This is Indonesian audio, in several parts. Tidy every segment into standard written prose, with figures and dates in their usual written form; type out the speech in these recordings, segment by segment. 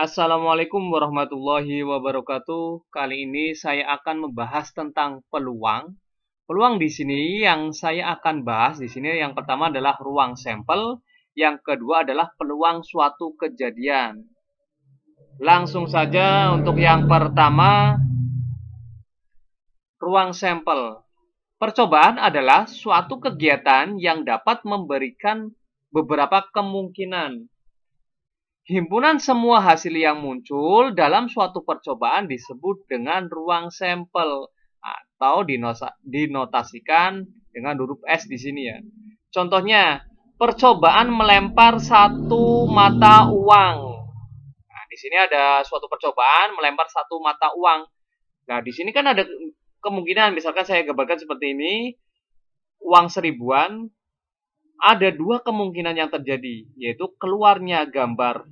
Assalamualaikum warahmatullahi wabarakatuh. Kali ini saya akan membahas tentang peluang. Peluang di sini yang saya akan bahas di sini yang pertama adalah ruang sampel, yang kedua adalah peluang suatu kejadian. Langsung saja untuk yang pertama, ruang sampel. Percobaan adalah suatu kegiatan yang dapat memberikan beberapa kemungkinan. Himpunan semua hasil yang muncul dalam suatu percobaan disebut dengan ruang sampel atau dinotasikan dengan huruf S di sini ya. Contohnya, percobaan melempar satu mata uang. Nah, di sini ada suatu percobaan melempar satu mata uang. Nah, di sini kan ada kemungkinan, misalkan saya gambarkan seperti ini, uang seribuan, ada dua kemungkinan yang terjadi, yaitu keluarnya gambar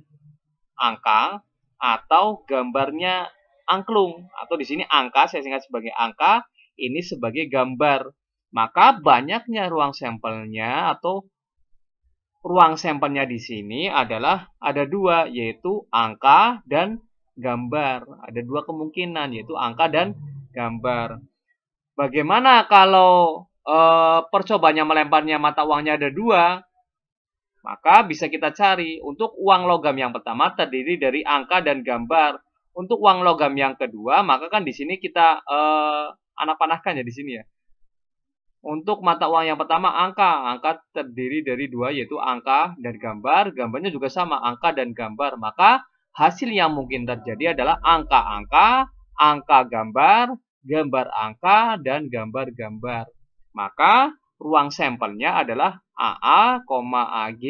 angka atau gambarnya angklung, atau di sini angka saya singkat sebagai angka, ini sebagai gambar. Maka banyaknya ruang sampelnya atau ruang sampelnya di sini adalah ada dua, yaitu angka dan gambar. Ada dua kemungkinan, yaitu angka dan gambar. Bagaimana kalau percobaannya melemparnya mata uangnya ada dua? Maka bisa kita cari untuk uang logam yang pertama terdiri dari angka dan gambar. Untuk uang logam yang kedua, maka kan di sini kita anak panahkan ya di sini ya. Untuk mata uang yang pertama angka terdiri dari dua, yaitu angka dan gambar. Gambarnya juga sama, angka dan gambar. Maka hasil yang mungkin terjadi adalah angka-angka, angka gambar, gambar angka, dan gambar-gambar. Maka ruang sampelnya adalah AA, AG,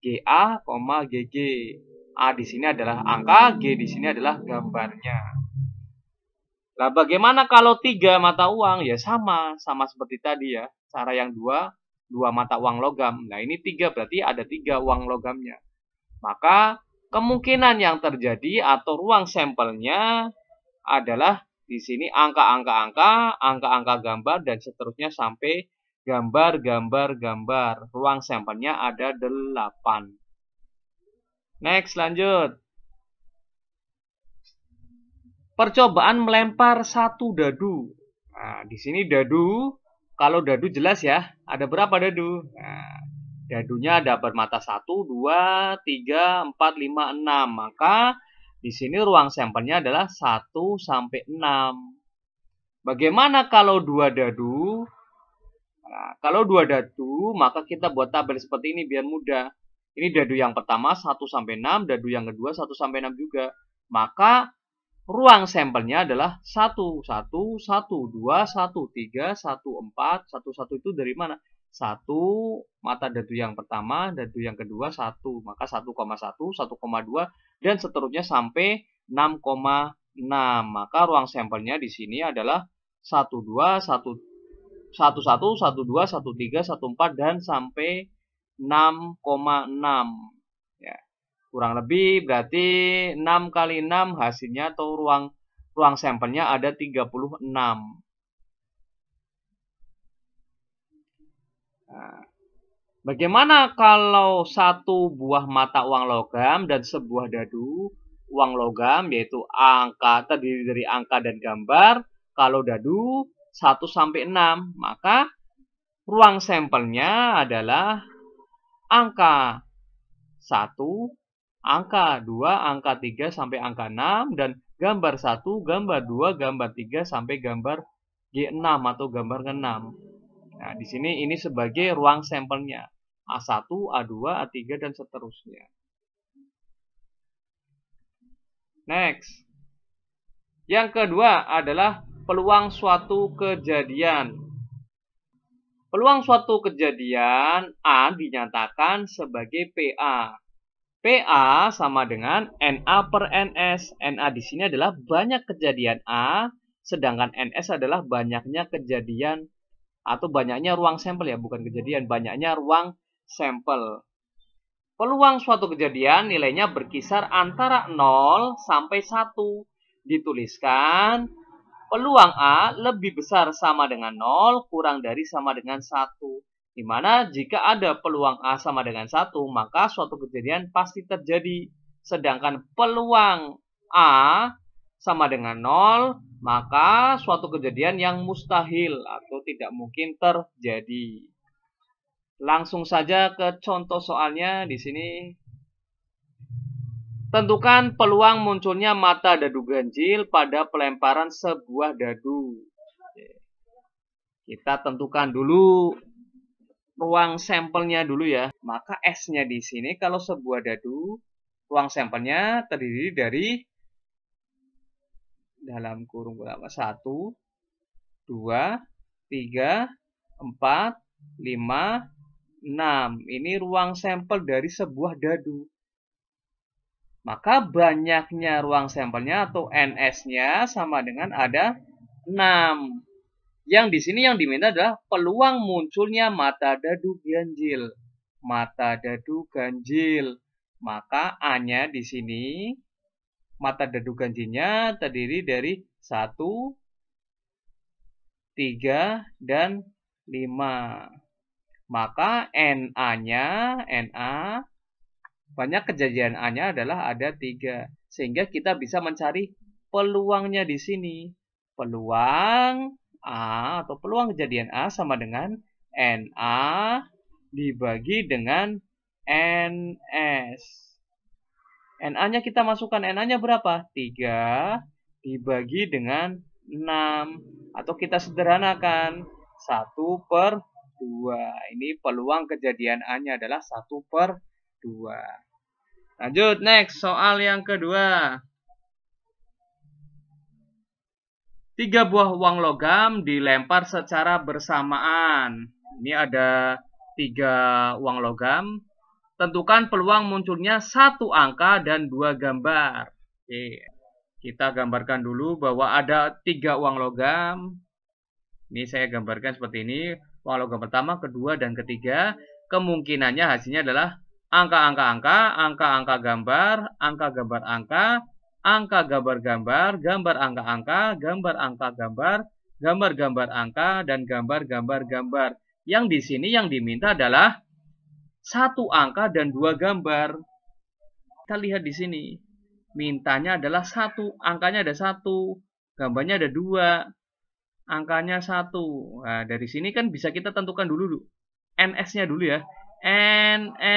GA, GG. A di sini adalah angka, G di sini adalah gambarnya. Nah, bagaimana kalau tiga mata uang? Ya sama seperti tadi ya. Cara yang dua mata uang logam. Nah, ini tiga, berarti ada tiga uang logamnya. Maka kemungkinan yang terjadi atau ruang sampelnya adalah di sini angka-angka gambar, dan seterusnya sampai gambar. Ruang sampelnya ada 8. Next, lanjut. Percobaan melempar satu dadu. Nah, di sini dadu, kalau dadu jelas ya, ada berapa dadu? Nah, dadunya ada bermata 1, 2, 3, 4, 5, 6. Maka di sini ruang sampelnya adalah 1 sampai 6. Bagaimana kalau dua dadu? Nah, kalau dua dadu, maka kita buat tabel seperti ini biar mudah. Ini dadu yang pertama 1 sampai 6, dadu yang kedua 1 sampai 6 juga. Maka ruang sampelnya adalah 1, 1, 1, 2, 1, 3, 1, 4, 1, 1 itu dari mana? 1 mata dadu yang pertama, dadu yang kedua 1. Maka 1,1, 1,2, dan seterusnya sampai 6,6. Maka ruang sampelnya di sini adalah 1, 2, 1, 1, 1, 1, 2, 1, 3, 1, 4, dan sampai 6,6. Ya. Kurang lebih berarti 6 kali 6 hasilnya atau ruang sampelnya ada 36. Nah, bagaimana kalau satu buah mata uang logam dan sebuah dadu uang logam, yaitu angka terdiri dari angka dan gambar. Kalau dadu 1 sampai 6, maka ruang sampelnya adalah angka 1, angka 2, angka 3 sampai angka 6, dan gambar 1, gambar 2, gambar 3 sampai gambar G6 atau gambar 6. Nah, di sini ini sebagai ruang sampelnya. A1, A2, A3, dan seterusnya. Next. Yang kedua adalah peluang suatu kejadian. Peluang suatu kejadian A dinyatakan sebagai PA. PA sama dengan NA per NS. NA di sini adalah banyak kejadian A, sedangkan NS adalah banyaknya kejadian atau banyaknya ruang sampel ya, bukan kejadian, banyaknya ruang sampel. Peluang suatu kejadian nilainya berkisar antara 0 sampai 1. Dituliskan peluang A lebih besar sama dengan 0, kurang dari sama dengan 1. Dimana jika ada peluang A sama dengan 1, maka suatu kejadian pasti terjadi. sedangkan peluang A sama dengan 0, maka suatu kejadian yang mustahil atau tidak mungkin terjadi. Langsung saja ke contoh soalnya di sini. Tentukan peluang munculnya mata dadu ganjil pada pelemparan sebuah dadu. Kita tentukan dulu ruang sampelnya dulu ya. Maka S-nya di sini kalau sebuah dadu, ruang sampelnya terdiri dari dalam kurung berapa? 1, 2, 3, 4, 5, 6. Ini ruang sampel dari sebuah dadu. Maka banyaknya ruang sampelnya atau NS-nya sama dengan ada 6. Yang di sini yang diminta adalah peluang munculnya mata dadu ganjil. Mata dadu ganjil. Maka A-nya di sini mata dadu ganjilnya terdiri dari 1, 3, dan 5. Maka NA-nya, NA, banyak kejadian A-nya adalah ada 3. Sehingga kita bisa mencari peluangnya di sini. Peluang A atau peluang kejadian A sama dengan NA dibagi dengan NS. NA-nya kita masukkan. NA-nya berapa? 3 dibagi dengan 6. Atau kita sederhanakan. 1/2. Ini peluang kejadian A-nya adalah 1/2. Lanjut, next. Soal yang kedua. 3 buah uang logam dilempar secara bersamaan. Ini ada 3 uang logam. Tentukan peluang munculnya 1 angka dan 2 gambar. Oke. Kita gambarkan dulu bahwa ada 3 uang logam. Ini saya gambarkan seperti ini. Uang logam pertama, kedua, dan ketiga. Kemungkinannya hasilnya adalah angka-angka-angka, angka-angka gambar, angka gambar angka, angka gambar-gambar, gambar angka-angka, gambar angka gambar, gambar-gambar angka, dan gambar-gambar gambar. Yang di sini yang diminta adalah 1 angka dan 2 gambar. Kita lihat di sini. Mintanya adalah 1, angkanya ada 1, gambarnya ada 2, angkanya 1. Nah, dari sini kan bisa kita tentukan dulu NS-nya dulu ya. NS-nya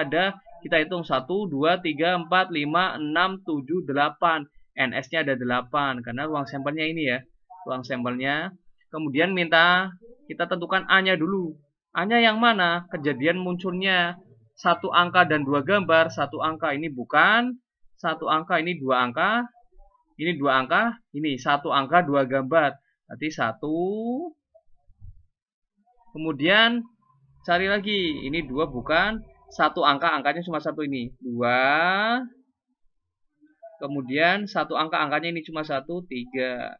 ada, kita hitung 1, 2, 3, 4, 5, 6, 7, 8. NS-nya ada 8 karena ruang sampelnya ini ya. Ruang sampelnya. Kemudian minta kita tentukan A-nya dulu. A-nya yang mana? Kejadian munculnya 1 angka dan 2 gambar. 1 angka ini bukan, 1 angka ini 2 angka, ini 2 angka, ini 1 angka 2 gambar. Berarti 1. Kemudian cari lagi, ini 2 bukan, 1 angka, angkanya cuma 1 ini, 2. Kemudian 1 angka, angkanya ini cuma 1, 3.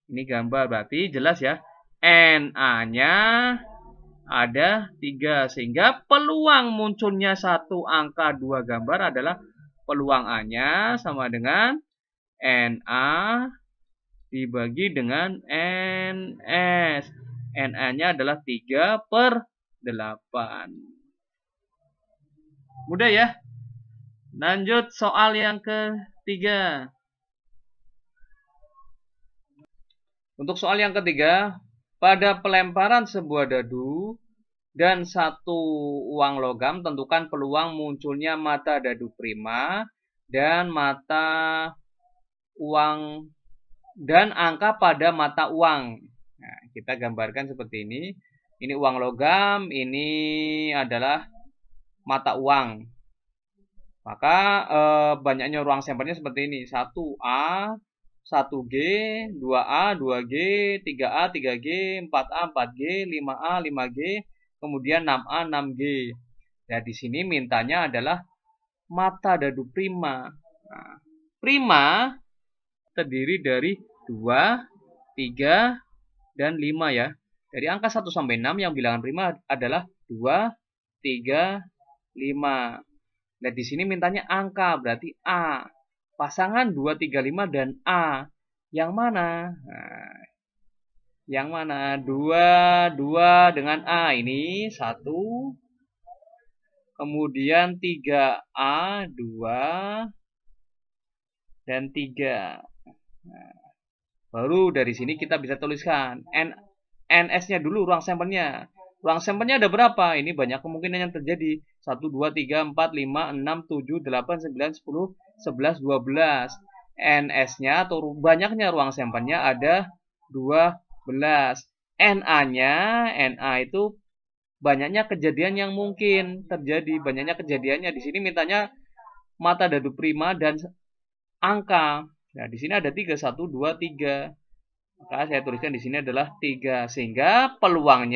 Ini gambar, berarti jelas ya. NA-nya ada 3. Sehingga peluang munculnya 1 angka 2 gambar adalah peluang A-nya sama dengan NA dibagi dengan NS. NA-nya adalah 3/8. Mudah ya. Lanjut soal yang ketiga. Untuk soal yang ketiga, pada pelemparan sebuah dadu dan 1 uang logam, tentukan peluang munculnya mata dadu prima dan mata uang dan angka pada mata uang. Nah, kita gambarkan seperti ini. Ini uang logam, ini adalah mata uang. Maka banyaknya ruang sampelnya seperti ini. 1A, 1G, 2A, 2G, 3A, 3G, 4A, 4G, 5A, 5G, kemudian 6A, 6G. Nah, di sini mintanya adalah mata dadu prima. Nah, prima terdiri dari 2, 3, dan 5 ya. Dari angka 1 sampai 6 yang bilangan prima adalah 2, 3, 5. Nah, di sini mintanya angka, berarti A. Pasangan 2, 3, 5 dan A. Yang mana? Nah, yang mana? 2 dengan A. Ini 1, kemudian 3A, 2, dan 3. Nah, baru dari sini kita bisa tuliskan NS-nya dulu, ruang sampelnya. Ruang sampelnya ada berapa? Ini banyak kemungkinan yang terjadi. 1, 2, 3, 4, 5, 6, 7, 8, 9, 10, 11, 12. NS-nya atau banyaknya ruang sampelnya ada 12. NA itu banyaknya kejadian yang mungkin terjadi. Banyaknya kejadiannya. Di sini mintanya mata dadu prima dan angka. Nah, di sini ada 3, 1, 2, 3. Maka saya tuliskan di sini adalah 3. Sehingga peluang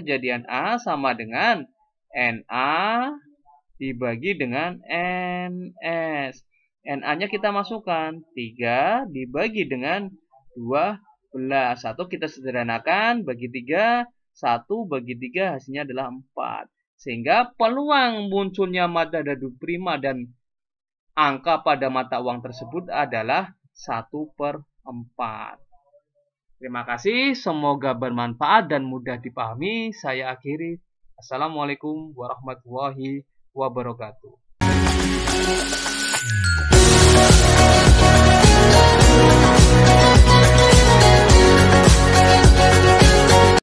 kejadian A sama dengan NA dibagi dengan NS. NA-nya kita masukkan 3 dibagi dengan 12. 1 kita sederhanakan, bagi 3, 1 bagi 3 hasilnya adalah 4. Sehingga peluang munculnya mata dadu prima dan angka pada mata uang tersebut adalah 1/4. Terima kasih, semoga bermanfaat dan mudah dipahami. Saya akhiri. Assalamualaikum warahmatullahi wabarakatuh.